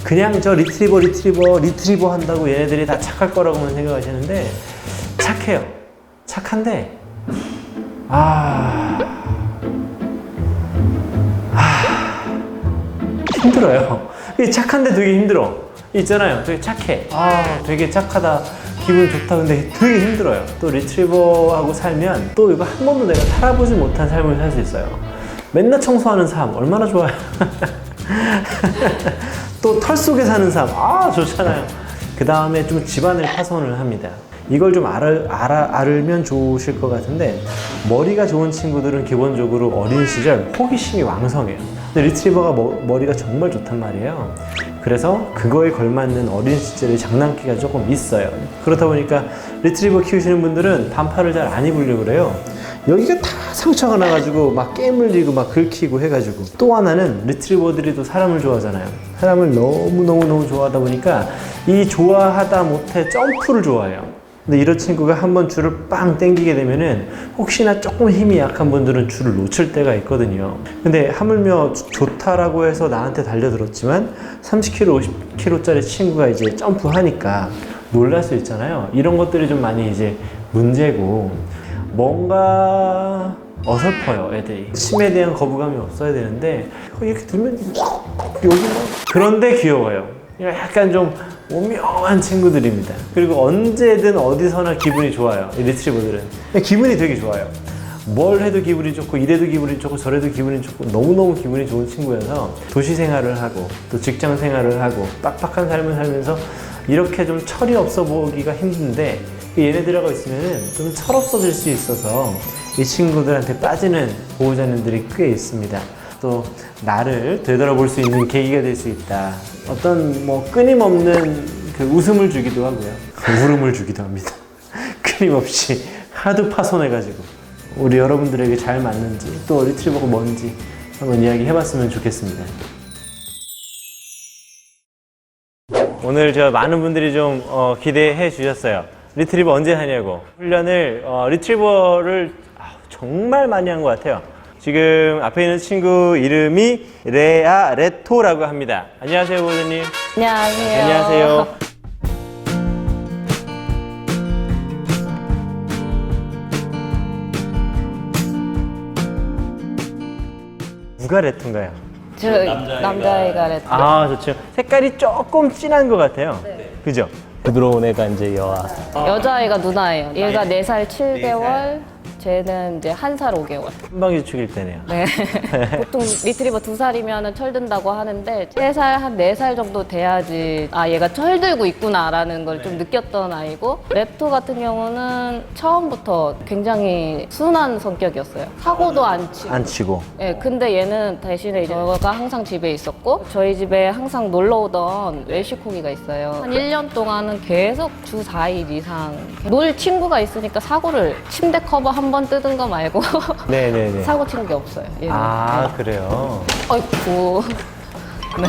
그냥 저 리트리버 한다고 얘네들이 다 착할 거라고만 생각하시는데 착해요. 착한데 힘들어요. 착한데 되게 힘들어. 있잖아요. 되게 착해. 되게 착하다. 기분 좋다. 근데 되게 힘들어요. 또 리트리버하고 살면 또 이거 한 번도 내가 살아보지 못한 삶을 살 수 있어요. 맨날 청소하는 삶 얼마나 좋아요. 또 털 속에 사는 삶 좋잖아요. 그 다음에 좀 집안을 파손을 합니다. 이걸 좀 알면 좋으실 것 같은데, 머리가 좋은 친구들은 기본적으로 어린 시절 호기심이 왕성해요. 근데 리트리버가 머리가 정말 좋단 말이에요. 그래서 그거에 걸맞는 어린 시절의 장난기가 조금 있어요. 그렇다 보니까 리트리버 키우시는 분들은 반팔을 잘 안 입으려고 그래요. 여기가 다 상처가 나가지고 막 깨물리고 막 긁히고 해가지고. 또 하나는 리트리버들이 또 사람을 좋아하잖아요. 사람을 너무 좋아하다 보니까 이 좋아하다 못해 점프를 좋아해요. 근데 이런 친구가 한번 줄을 빵 당기게 되면은 혹시나 조금 힘이 약한 분들은 줄을 놓칠 때가 있거든요. 근데 하물며 좋다라고 해서 나한테 달려들었지만 30kg, 50kg짜리 친구가 이제 점프하니까 놀랄 수 있잖아요. 이런 것들이 좀 많이 이제 문제고, 뭔가 어설퍼요, 애들이. 침에 대한 거부감이 없어야 되는데 이렇게 들면 여기 그런데 귀여워요. 약간 좀 오묘한 친구들입니다. 그리고 언제든 어디서나 기분이 좋아요, 이 리트리버들은. 기분이 되게 좋아요. 뭘 해도 기분이 좋고, 이래도 기분이 좋고, 저래도 기분이 좋고, 너무너무 기분이 좋은 친구여서 도시 생활을 하고 또 직장 생활을 하고 빡빡한 삶을 살면서 이렇게 좀 철이 없어 보기가 힘든데, 얘네들하고 있으면 좀 철없어질 수 있어서 이 친구들한테 빠지는 보호자님들이 꽤 있습니다. 또 나를 되돌아볼 수 있는 계기가 될 수 있다. 어떤 끊임없는 그 웃음을 주기도 하고요. 울음을 주기도 합니다. 끊임없이 하도 파손해가지고. 우리 여러분들에게 잘 맞는지, 또 리트리버가 뭔지 한번 이야기 해봤으면 좋겠습니다. 오늘 많은 분들이 좀 기대해 주셨어요. 리트리버 언제 하냐고. 훈련을 리트리버를 정말 많이 한 것 같아요. 지금 앞에 있는 친구 이름이 레토라고 합니다. 안녕하세요, 보호자님. 안녕하세요. 안녕하세요. 누가 레토인가요? 저 남자애가 레토. 좋죠. 색깔이 조금 진한 것 같아요. 네. 그죠? 부드러운 애가 이제 여아. 여자애가 누나예요. 얘가 4살 7개월, 쟤는 이제 1살 5개월. 한방에 죽일 때네요. 네. 보통 리트리버 2살이면 철든다고 하는데 3살, 한 4살 정도 돼야지 얘가 철들고 있구나라는 걸 좀 느꼈던 아이고, 레토 같은 경우는 처음부터 굉장히 순한 성격이었어요. 사고도 안 치고. 네, 근데 얘는 대신에 이제 저가 항상 집에 있었고, 저희 집에 항상 놀러 오던 웰시코기가 있어요. 한 1년 동안은 계속 주 4일 이상 놀 친구가 있으니까 사고를, 침대 커버 한 번 뜯은 거 말고 네네네. 사고 친 게 없어요. 얘는. 그래요? 아이고. 네.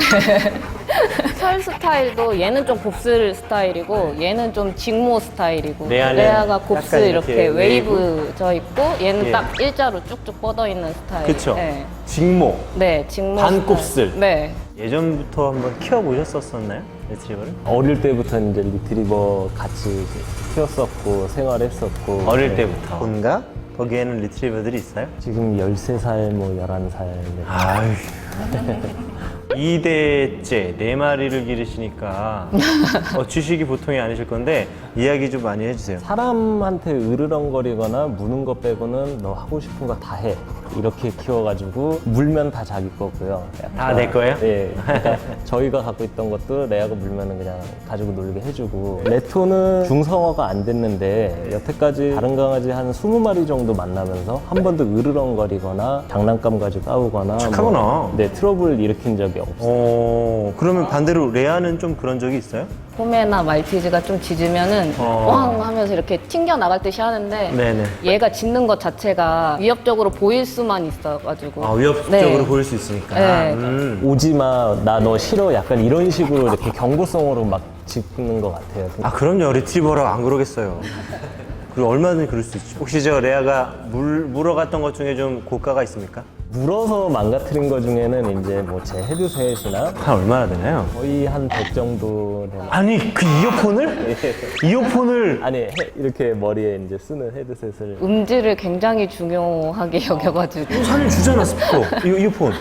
털 스타일도 얘는 좀 곱슬 스타일이고, 얘는 좀 직모 스타일이고, 레아가 곱슬 이렇게 웨이브 져 있고, 얘는 딱 일자로 쭉쭉 뻗어 있는 스타일. 그쵸? 네. 직모. 네, 직모. 반곱슬. 스타일. 네. 예전부터 한번 키워보셨었나요? 리트리버를? 어릴 때부터 이제 리트리버 같이 이제 키웠었고 생활했었고. 어릴 네. 때부터. 본가? 거기에는 리트리버들이 있어요? 지금 13살, 11살. 아유. 2대째 4마리를 기르시니까 주식이 보통이 아니실 건데 이야기 좀 많이 해주세요. 사람한테 으르렁거리거나 무는 거 빼고는 너 하고 싶은 거 다 해. 이렇게 키워가지고 물면 다 자기 거고요. 다 내 거예요? 네. 그러니까 저희가 갖고 있던 것도 레아가 물면은 그냥 가지고 놀게 해주고. 레토는 중성화가 안 됐는데 여태까지 다른 강아지 한 20마리 정도 만나면서 한 번도 으르렁거리거나 장난감 가지고 싸우거나 착하구나. 네, 트러블 일으킨 적이 없어요. 그러면 반대로 레아는 좀 그런 적이 있어요? 포메나 말티즈가 좀 짖으면은 왕 하면서 이렇게 튕겨 나갈 듯이 하는데 네네. 얘가 짖는 것 자체가 위협적으로 보일 수만 있어가지고 아, 위협적으로 네. 보일 수 있으니까. 네. 오지마, 나 너 싫어. 약간 이런 식으로 이렇게 경고성으로 막 짖는 것 같아요. 아, 그럼요. 리트리버라고 안 그러겠어요. 그리고 얼마든지 그럴 수 있죠. 혹시 저 레아가 물어갔던 것 중에 좀 고가가 있습니까? 물어서 망가뜨린 것 중에는 이제 뭐 제 헤드셋이나 한 얼마나 되나요? 거의 한 100 정도 되는. 아니, 그 이어폰을? 이어폰을 아니, 이렇게 머리에 이제 쓰는 헤드셋을. 음질을 굉장히 중요하게 여겨가지고 사실 주잖아, 스피커. 이어폰.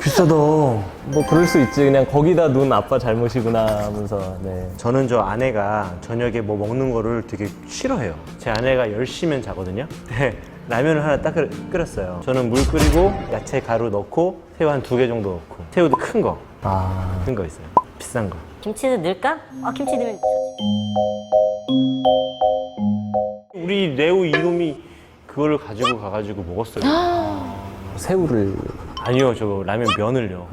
비싸다. 뭐 그럴 수 있지. 그냥 거기다 눈 아빠 잘못이구나 하면서. 네. 저는 저 아내가 저녁에 뭐 먹는 거를 되게 싫어해요. 제 아내가 10시면 자거든요. 네, 라면을 하나 딱 끓였어요. 저는 물 끓이고 야채 가루 넣고 새우 한 2개 정도 넣고 새우도 큰 거 있어요. 비싼 거. 김치는 넣을까? 아 김치 넣으면 우리 레오 이놈이 그거를 가지고 가가지고 먹었어요. 새우를. 아니요, 저 라면 면을요.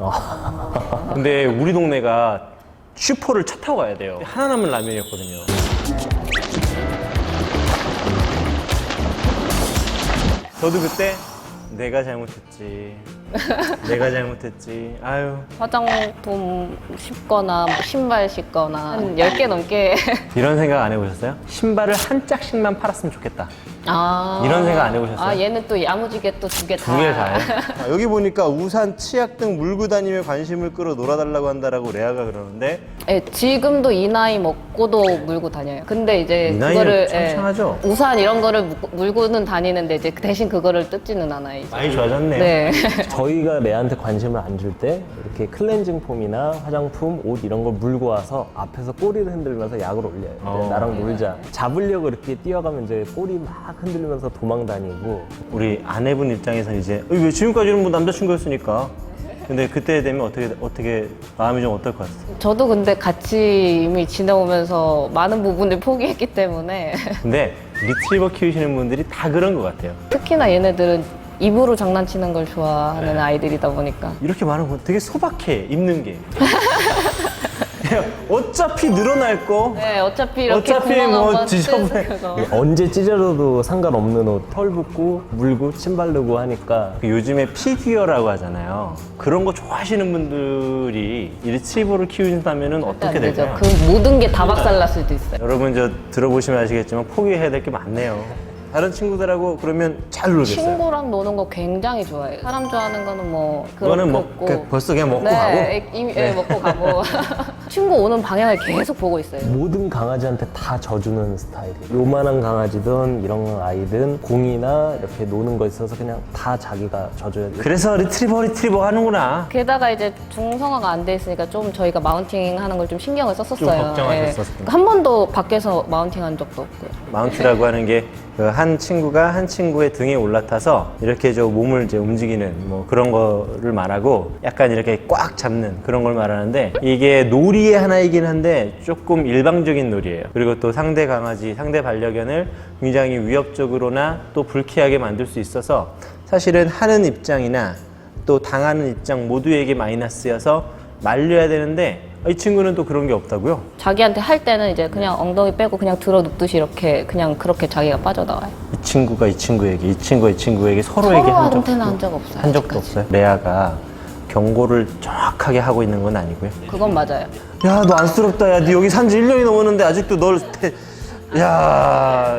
근데 우리 동네가 슈퍼를 차 타고 가야 돼요. 하나 남은 라면이었거든요. 저도 그때 내가 잘못했지. 내가 잘못했지. 아유. 화장품 씹거나 뭐 신발 씹거나 한 10개 넘게 이런 생각 안 해보셨어요? 신발을 한 짝씩만 팔았으면 좋겠다. 이런 생각 안 해보셨어요? 아 얘는 또 야무지게 또 2개 다. 2개 다요? 여기 보니까 우산, 치약 등 물고 다니며 관심을 끌어 놀아달라고 한다라고 레아가 그러는데 네, 지금도 이 나이 먹고도 물고 다녀요. 근데 이제 이 나이는 그거를 창창하죠? 우산 이런 거를 물고는 다니는데 이제 대신 그거를 뜯지는 않아요. 이제. 많이 좋아졌네요. 네. 저희가 레한테 관심을 안 줄 때 이렇게 클렌징 폼이나 화장품, 옷 이런 걸 물고 와서 앞에서 꼬리를 흔들면서 약을 올려요. 이제 나랑 놀자. 잡으려고 이렇게 뛰어가면 이제 꼬리 막 흔들면서 도망 다니고. 우리 아내분 입장에서 이제 왜 지금까지는 뭐 남자친구였으니까. 근데 그때 되면 어떻게 마음이 좀 어떨 것 같아요? 저도 근데 같이 이미 지내오면서 많은 부분을 포기했기 때문에 근데 리트리버 키우시는 분들이 다 그런 것 같아요. 특히나 얘네들은 입으로 장난치는 걸 좋아하는 아이들이다 보니까 이렇게 말하면 뭐 되게 소박해, 입는 게. 어차피 늘어날 거. 네, 어차피 이렇게 어차피 구멍 뭐 한번 지저분해. 뜯어서. 언제 찢어져도 상관없는 옷, 털 붓고 물고 침 바르고 하니까. 그 요즘에 피규어라고 하잖아요. 그런 거 좋아하시는 분들이 이 리트리버를 키우신다면 어떻게 안 되죠. 될까요? 그 모든 게 다 박살날 수도 있어요. 여러분 저 들어보시면 아시겠지만 포기해야 될 게 많네요. 다른 친구들하고 그러면 잘 놀겠어요. 친구랑 노는 거 굉장히 좋아해요. 사람 좋아하는 거는 뭐 그거는 뭐 그렇고. 벌써 그냥 먹고 네, 가고. 이미 먹고 가고. 친구 오는 방향을 계속 보고 있어요. 모든 강아지한테 다 져주는 스타일이에요. 요만한 강아지든 이런 아이든 공이나 이렇게 노는 거 있어서 그냥 다 자기가 져줘야 돼요. 그래서 리트리버 하는구나. 게다가 이제 중성화가 안 돼 있으니까 좀 저희가 마운팅 하는 걸 좀 신경을 썼었어요. 좀 걱정하셨었구나. 한 번도 밖에서 마운팅 한 적도 없고요. 마운트라고 하는 게 한 친구가 한 친구의 등에 올라타서 이렇게 저 몸을 이제 움직이는 뭐 그런 거를 말하고 약간 이렇게 꽉 잡는 그런 걸 말하는데 이게 놀이의 하나이긴 한데 조금 일방적인 놀이예요. 그리고 또 상대 강아지, 상대 반려견을 굉장히 위협적으로나 또 불쾌하게 만들 수 있어서 사실은 하는 입장이나 또 당하는 입장 모두에게 마이너스여서 말려야 되는데 이 친구는 또 그런 게 없다고요? 자기한테 할 때는 이제 그냥 엉덩이 빼고 그냥 들어 눕듯이 이렇게 그냥 그렇게 자기가 빠져나와요. 이 친구가 이 친구에게, 이 친구가 이 친구에게 서로에게 서로한테는 한 적 없어요. 한 적도 없어요. 레아가 경고를 정확하게 하고 있는 건 아니고요. 그건 맞아요. 야, 너 안쓰럽다. 야, 네 여기 산지 1년이 넘었는데 아직도 널 야.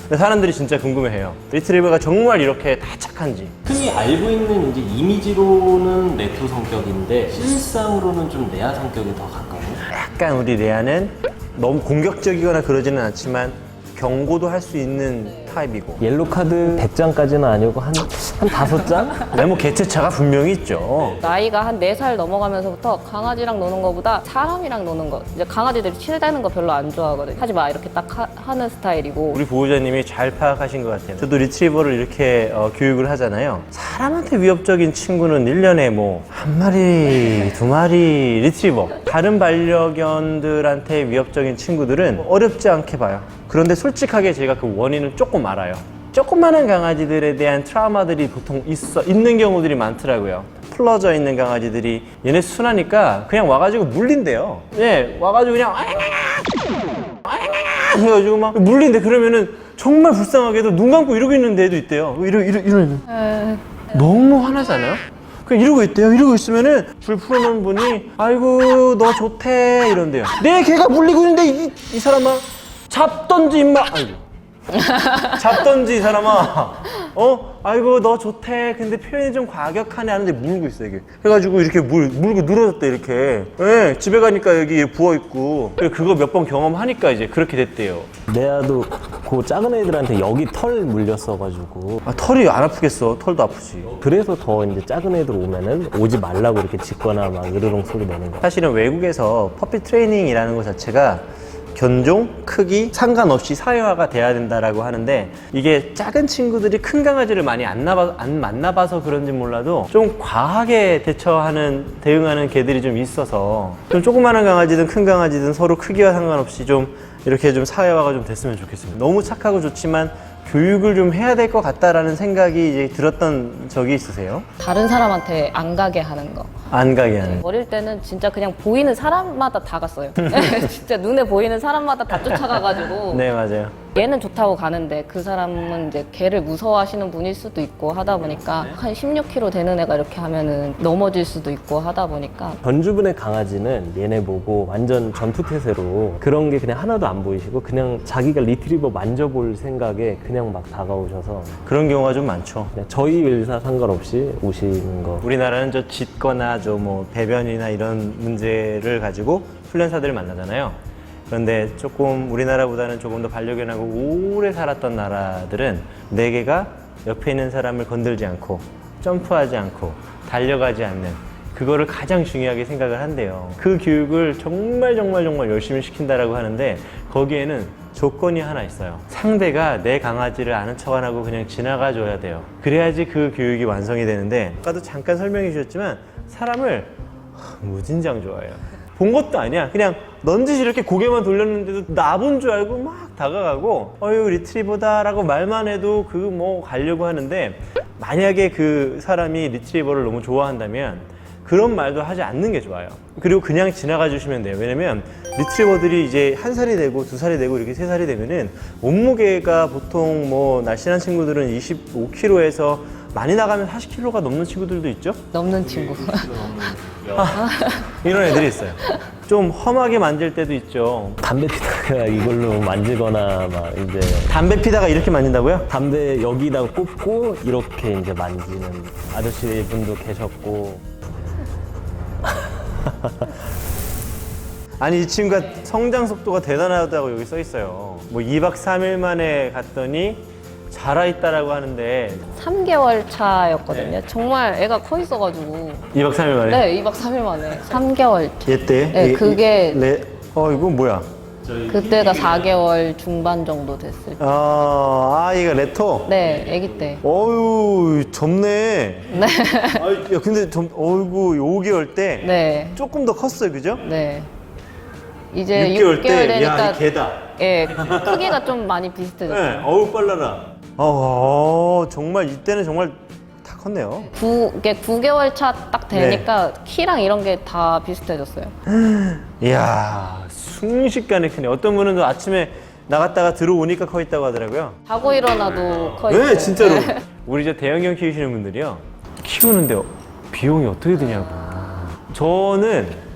근데 사람들이 진짜 궁금해해요. 리트리버가 정말 이렇게 다 착한지. 흔히 알고 있는 이제 이미지로는 레토 성격인데 실상으로는 좀 레아 성격이 더 가까워요. 약간 우리 레아는 너무 공격적이거나 그러지는 않지만 경고도 할 수 있는 타입이고. 옐로 카드 100장까지는 아니고 한 5장? 외모 개체차가 분명히 있죠. 나이가 한 4살 넘어가면서부터 강아지랑 노는 거보다 사람이랑 노는 거. 이제 강아지들이 친해지는 거 별로 안 좋아하거든요. 하지 마 이렇게 딱 하는 스타일이고. 우리 보호자님이 잘 파악하신 것 같아요. 저도 리트리버를 이렇게 교육을 하잖아요. 사람한테 위협적인 친구는 1년에 뭐 1마리, 2마리 리트리버. 다른 반려견들한테 위협적인 친구들은 어렵지 않게 봐요. 그런데 솔직하게 제가 그 원인을 조금 알아요. 조그마한 강아지들에 대한 트라우마들이 보통 있는 경우들이 많더라고요. 풀러져 있는 강아지들이 얘네 순하니까 그냥 와가지고 물린대요. 예, 와가지고 그냥 해가지고 막 물린대. 그러면은 정말 불쌍하게도 눈 감고 이러고 있는 애도 있대요. 이런 너무 화나지 않아요? 그냥 이러고 있대요. 이러고 있으면은 줄 풀어놓은 분이 아이고 너 좋대 이런대요. 내 개가 물리고 있는데 이 사람아 잡던지 임마. 아이고. 잡던지 이 사람아. 아이고 너 좋대. 근데 표현이 좀 과격하네 하는데 물고 있어 이게. 그래가지고 이렇게 물고 늘어졌대 이렇게. 예, 집에 가니까 여기 부어있고. 그거 몇 번 경험하니까 이제 그렇게 됐대요. 레아도 그 작은 애들한테 여기 털 물렸어가지고 아, 털이 안 아프겠어. 털도 아프지. 그래서 더 이제 작은 애들 오면은 오지 말라고 이렇게 짖거나 막 으르렁 소리 내는 거야. 사실은 외국에서 퍼피 트레이닝이라는 것 자체가 견종, 크기 상관없이 사회화가 돼야 된다라고 하는데 이게 작은 친구들이 큰 강아지를 많이 안 만나봐서 그런지 몰라도 좀 과하게 대응하는 개들이 좀 있어서 좀 조그마한 강아지든 큰 강아지든 서로 크기와 상관없이 좀 이렇게 좀 사회화가 좀 됐으면 좋겠습니다. 너무 착하고 좋지만 교육을 좀 해야 될 것 같다라는 생각이 이제 들었던 적이 있으세요? 다른 사람한테 안 가게 하는 거. 안 가게 하는. 어릴 때는 진짜 그냥 보이는 사람마다 다 갔어요. 진짜 눈에 보이는 사람마다 다 쫓아가가지고. 네, 맞아요. 얘는 좋다고 가는데 그 사람은 이제 개를 무서워하시는 분일 수도 있고 하다 보니까 한 16kg 되는 애가 이렇게 하면은 넘어질 수도 있고 하다 보니까 전주분의 강아지는 얘네 보고 완전 전투태세로 그런 게 그냥 하나도 안 보이시고 그냥 자기가 리트리버 만져볼 생각에 그냥 막 다가오셔서 그런 경우가 좀 많죠. 그냥 저희 의사 상관없이 오시는 거. 우리나라는 저 짖거나 저 뭐 배변이나 이런 문제를 가지고 훈련사들을 만나잖아요. 그런데 조금 우리나라보다는 조금 더 반려견하고 오래 살았던 나라들은 네 개가 옆에 있는 사람을 건들지 않고 점프하지 않고 달려가지 않는 그거를 가장 중요하게 생각을 한대요. 그 교육을 정말 열심히 시킨다라고 하는데 거기에는 조건이 하나 있어요. 상대가 내 강아지를 아는 척 안 하고 그냥 지나가 줘야 돼요. 그래야지 그 교육이 완성이 되는데 아까도 잠깐 설명해 주셨지만 사람을 무진장 좋아해요. 본 것도 아니야. 그냥 넌지시 이렇게 고개만 돌렸는데도 나 본 줄 알고 막 다가가고 어휴 리트리버다라고 말만 해도 그 뭐 가려고 하는데 만약에 그 사람이 리트리버를 너무 좋아한다면 그런 말도 하지 않는 게 좋아요. 그리고 그냥 지나가 주시면 돼요. 왜냐면 리트리버들이 이제 1살이 되고 2살이 되고 이렇게 3살이 되면은 몸무게가 보통 뭐 날씬한 친구들은 25kg에서 많이 나가면 40kg가 넘는 친구들도 있죠? 넘는 친구. 이런 애들이 있어요. 좀 험하게 만질 때도 있죠. 담배 피다가 이걸로 만지거나 막 이제 담배 피다가 이렇게 만진다고요? 담배 여기다가 꽂고 이렇게 이제 만지는 아저씨 분도 계셨고. 아니 이 친구가 성장 속도가 대단하다고 여기 써 있어요. 뭐 2박 3일 만에 갔더니 자라있다라고 하는데 3개월 차였거든요. 정말 애가 커 있어가지고. 2박 3일 만에? 네, 2박 3일 만에. 3개월 차. 얘 때? 네, 그게 이건 뭐야? 그때가 4개월 중반 정도 됐을 때. 얘가 레토? 네, 아기 때. 어휴 젊네. 네. 야 근데 어이구 5개월 때 네. 조금 더 컸어요, 그죠? 네. 이제 6개월 6개월 때, 되니까 야, 이 개다. 예, 크기가 좀 많이 비슷해졌어요. 네, 어우 빨라라. 정말 이때는 정말 다 컸네요. 이게 9개월 차 딱 되니까 키랑 이런 게 다 비슷해졌어요. 이야, 순식간에 크네. 어떤 분은 또 아침에 나갔다가 들어오니까 커 있다고 하더라고요. 자고 일어나도 커 있고. 네, 진짜로. 우리 저 대형견 키우시는 분들이요. 키우는데 비용이 어떻게 드냐고. 저는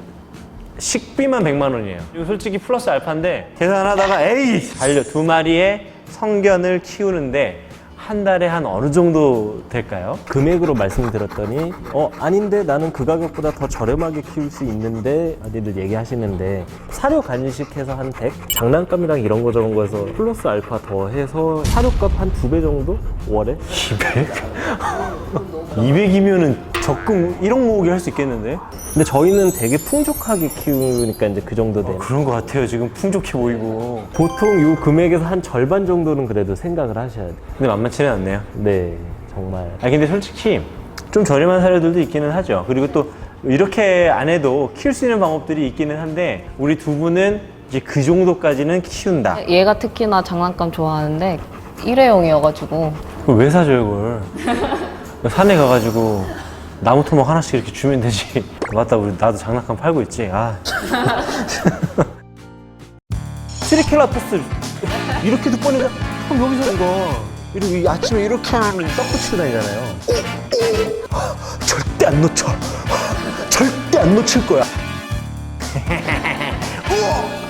식비만 100만 원이에요. 이거 솔직히 플러스 알파인데 계산하다가 에이 달려 2마리의 성견을 키우는데 한 달에 한 어느 정도 될까요? 금액으로 말씀드렸더니 아닌데 나는 그 가격보다 더 저렴하게 키울 수 있는데 어디들 얘기하시는데 사료 간식해서 한 100? 장난감이랑 이런 거 저런 거에서 플러스 알파 더 해서 사료값 한 2배 정도? 월에? 200? 200이면은 적금 1억 모으기 할 수 있겠는데? 근데 저희는 되게 풍족하게 키우니까 이제 그 정도 되는 그런 것 같아요. 지금 풍족해 보이고. 보통 이 금액에서 한 절반 정도는 그래도 생각을 하셔야 돼요. 근데 만만치는 않네요. 네, 정말. 근데 솔직히 좀 저렴한 사료들도 있기는 하죠. 그리고 또 이렇게 안 해도 키울 수 있는 방법들이 있기는 한데 우리 두 분은 이제 그 정도까지는 키운다. 얘가 특히나 장난감 좋아하는데 일회용이어가지고. 그걸 왜 사줘요, 그걸? 산에 가가지고 나무 토막 하나씩 이렇게 주면 되지. 맞다, 우리 나도 장난감 팔고 있지. 아. 트리켈라토스 이렇게도 꺼내자. 그럼 여기서 이렇게 아침에 이렇게 하면 떡 붙이고 다니잖아요. 절대 안 놓쳐. 절대 안 놓칠 거야. 우와!